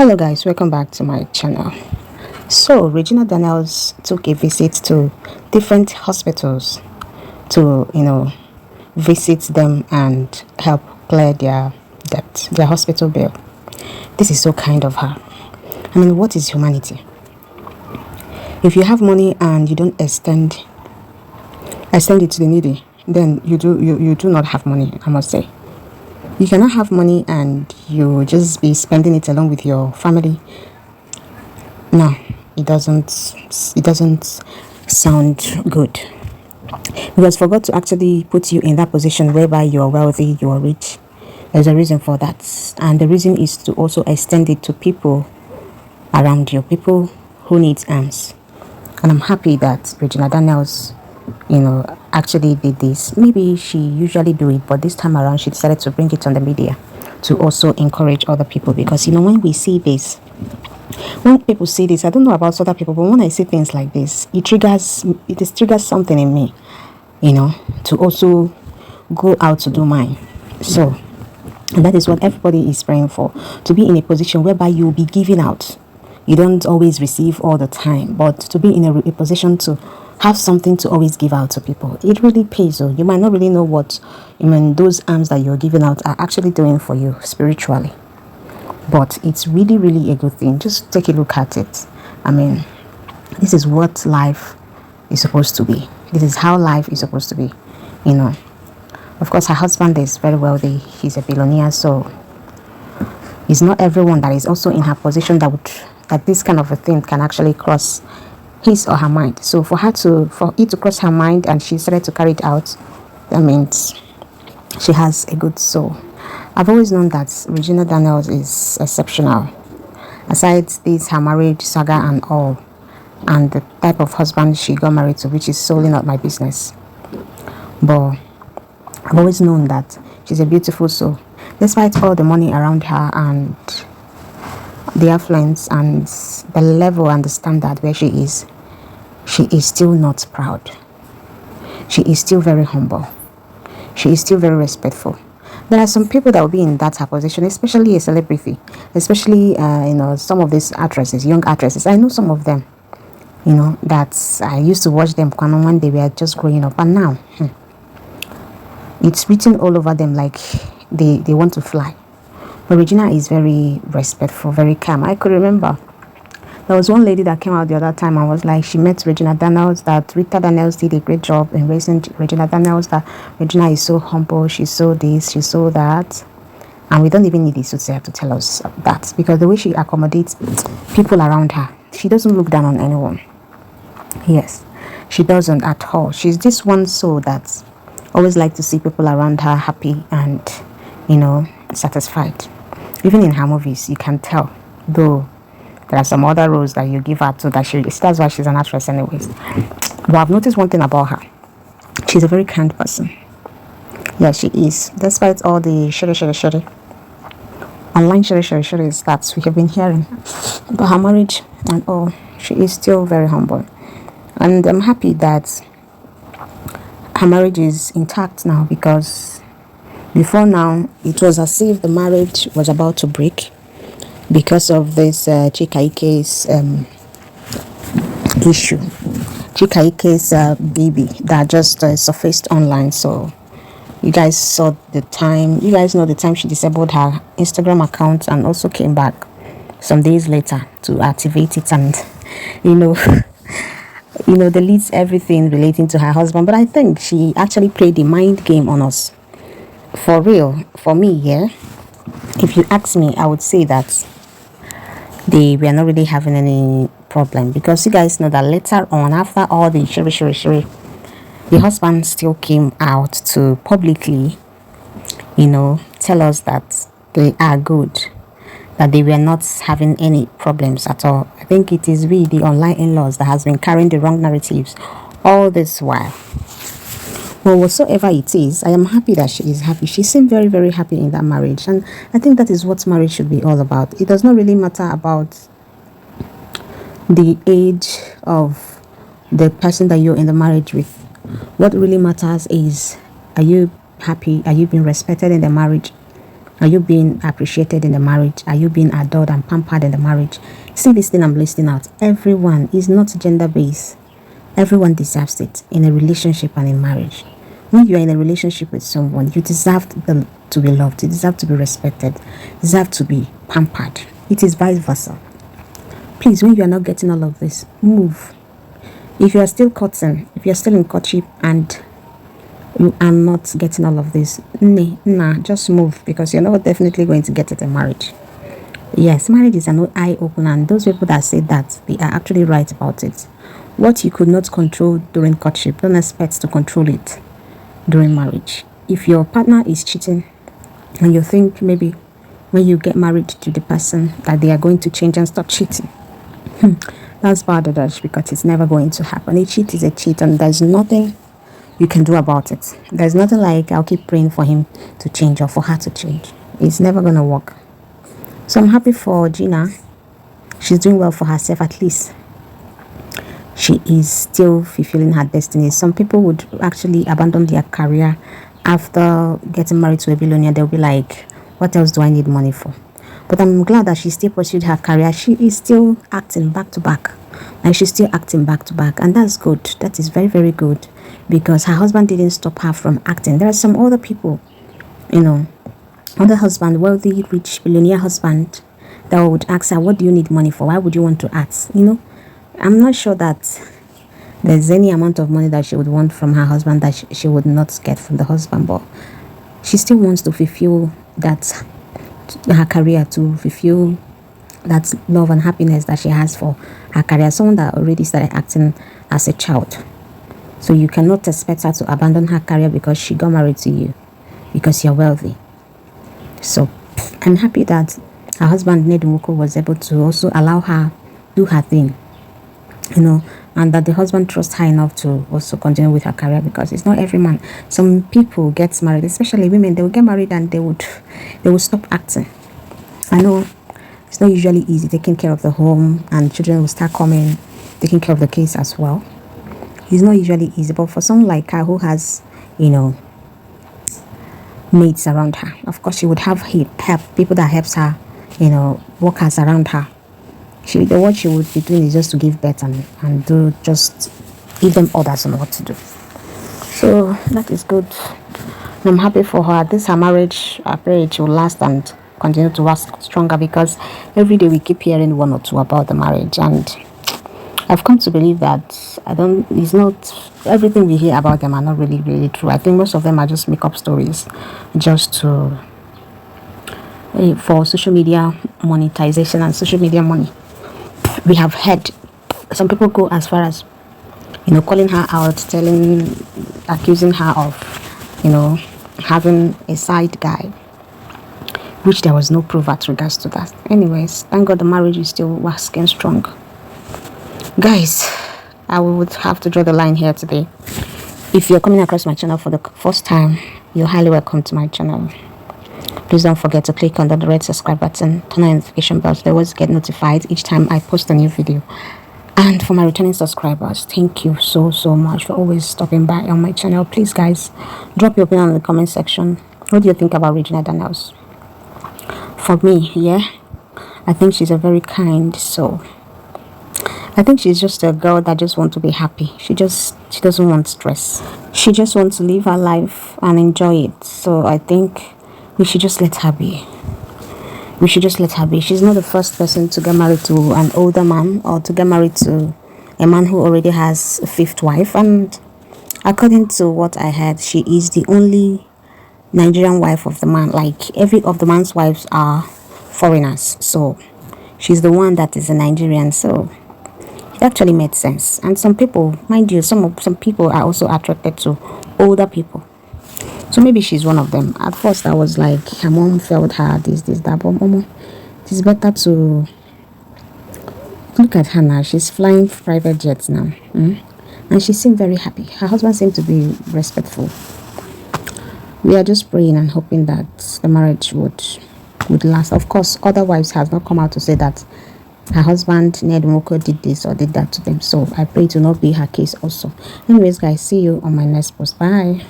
Hello guys, welcome back to my channel. So Regina Daniels took a visit to different hospitals to visit them and help clear their debt, their hospital bill. This is so kind of her. I mean, what is humanity? If you have money and you don't extend it to the needy, then you do not have money, I must say. You cannot have money and you just be spending it along with your family. No, it doesn't sound good. Because for God to actually put you in that position whereby you are wealthy, you are rich, there's a reason for that. And the reason is to also extend it to people around you, people who need alms. And I'm happy that Regina Daniels, actually did this. Maybe she usually do it, but this time around she decided to bring it on the media to also encourage other people. Because when we see this, when people see this, I don't know about other people, but when I see things like this, it triggers something in me, to also go out to do mine. So, and that is what everybody is praying for, to be in a position whereby you'll be giving out. You don't always receive all the time, but to be in a position to have something to always give out to people, it really pays. So you might not really know what those alms that you're giving out are actually doing for you spiritually, but it's really, really a good thing. Just take a look at it. I mean, this is what life is supposed to be. This is how life is supposed to be. Of course, her husband is very wealthy. He's a billionaire, so it's not everyone that is also in her position that this kind of a thing can actually cross his or her mind. So for it to cross her mind and she started to carry it out, that means she has a good soul. I've always known that Regina Daniels is exceptional. Aside this, her marriage saga and all, and the type of husband she got married to, which is solely not my business. But I've always known that she's a beautiful soul. Despite all the money around her and the affluence and the level and the standard where she is still not proud. She is still very humble. She is still very respectful. There are some people that will be in that position, especially a celebrity, especially some of these actresses, young actresses. I know some of them, that I used to watch them when they were just growing up, and now it's written all over them like they want to fly. But Regina is very respectful, very calm. I could remember there was one lady that came out the other time and was like, she met Regina Daniels, that Rita Daniels did a great job in raising Regina Daniels, that Regina is so humble, she's so this, she's so that. And we don't even need this to tell us that, because the way she accommodates people around her, she doesn't look down on anyone. Yes, she doesn't at all. She's this one soul that always like to see people around her happy and, satisfied. Even in her movies, you can tell, though there are some other roles that you give her to that's why she's an actress anyways. But I've noticed one thing about her. She's a very kind person. Yeah, she is. Despite all the online shitty that we have been hearing about her marriage and all, she is still very humble. And I'm happy that her marriage is intact now, because before now it was as if the marriage was about to break because of this Chika Ike's issue. Chika Ike's baby that just surfaced online. So you guys know the time she disabled her Instagram account and also came back some days later to activate it and deletes everything relating to her husband. But I think she actually played the mind game on us. For real, for me, yeah. If you ask me, I would say that they were not really having any problem, because you guys know that later on, after all the shiri, the husband still came out to publicly, tell us that they are good, that they were not having any problems at all. I think it is we, the online in-laws, that has been carrying the wrong narratives all this while. Well, whatsoever it is, I am happy that she is happy. She seemed very, very happy in that marriage. And I think that is what marriage should be all about. It does not really matter about the age of the person that you're in the marriage with. What really matters is, are you happy? Are you being respected in the marriage? Are you being appreciated in the marriage? Are you being adored and pampered in the marriage? See this thing I'm listing out. Everyone is not gender based. Everyone deserves it in a relationship and in marriage. When you are in a relationship with someone, you deserve to be loved. You deserve to be respected. You deserve to be pampered. It is vice versa. Please, when you are not getting all of this, move. If you are still courting, if you are still in courtship and you are not getting all of this, nah, just move, because you're not definitely going to get it in marriage. Yes, marriage is an eye opener, and those people that say that, they are actually right about it. What you could not control during courtship, don't expect to control it during marriage. If your partner is cheating and you think maybe when you get married to the person that they are going to change and stop cheating, that's bad adage, because it's never going to happen. A cheat is a cheat, and there's nothing you can do about it. There's nothing like I'll keep praying for him to change or for her to change. It's never gonna work. So I'm happy for Gina. She's doing well for herself. At least she is still fulfilling her destiny. Some people would actually abandon their career after getting married to a billionaire. They'll be like, what else do I need money for? But I'm glad that she still pursued her career. She is still acting back to back. Like, she's still acting back to back. And that's good. That is very, very good. Because her husband didn't stop her from acting. There are some other people, other husband, wealthy, rich, billionaire husband, that would ask her, what do you need money for? Why would you want to act? I'm not sure that there's any amount of money that she would want from her husband that she would not get from the husband. But she still wants to fulfill that, her career, to fulfill that love and happiness that she has for her career. Someone that already started acting as a child. So you cannot expect her to abandon her career because she got married to you, because you're wealthy. So I'm happy that her husband Nwoko was able to also allow her do her thing, and that the husband trusts her enough to also continue with her career, because it's not every man. Some people get married, especially women, they will get married and they would stop acting. I know it's not usually easy taking care of the home, and children will start coming, taking care of the kids as well. It's not usually easy, but for someone like her who has, mates around her, of course she would have help, people that helps her, workers around her. What she would be doing is just to give birth and do, just give them orders on what to do. So that is good. I'm happy for her. Her marriage, I pray it will last and continue to last stronger, because every day we keep hearing one or two about the marriage, and I've come to believe that it's not everything we hear about them are not really, really true. I think most of them are just make-up stories, just for social media monetization and social media money. We have heard some people go as far as, calling her out, accusing her of, having a side guy, which there was no proof at regards to that. Anyways, thank God the marriage is still working strong. Guys, I would have to draw the line here today. If you're coming across my channel for the first time, you're highly welcome to my channel. Please don't forget to click on the red subscribe button, turn on notification bell so they always get notified each time I post a new video. And for my returning subscribers, thank you so much for always stopping by on my channel. Please guys, drop your opinion in the comment section. What do you think about Regina Daniels? For me, I think she's a very kind soul. I think she's just a girl that just wants to be happy. She doesn't want stress. She just wants to live her life and enjoy it. So I think we should just let her be. She's not the first person to get married to an older man, or to get married to a man who already has a fifth wife. And according to what I heard, she is the only Nigerian wife of the man. Like, every of the man's wives are foreigners. So she's the one that is a Nigerian. So it actually made sense. And some people, mind you, some people are also attracted to older people. So maybe she's one of them. At first I was like, her mom felt her this, that, but mama, it is better to look at her now. She's flying private jets now, and she seemed very happy. Her husband seemed to be respectful. We are just praying and hoping that the marriage would last. Of course, other wives have not come out to say that her husband Nwoko did this or did that to them. So I pray to not be her case also. Anyways guys, see you on my next post. Bye.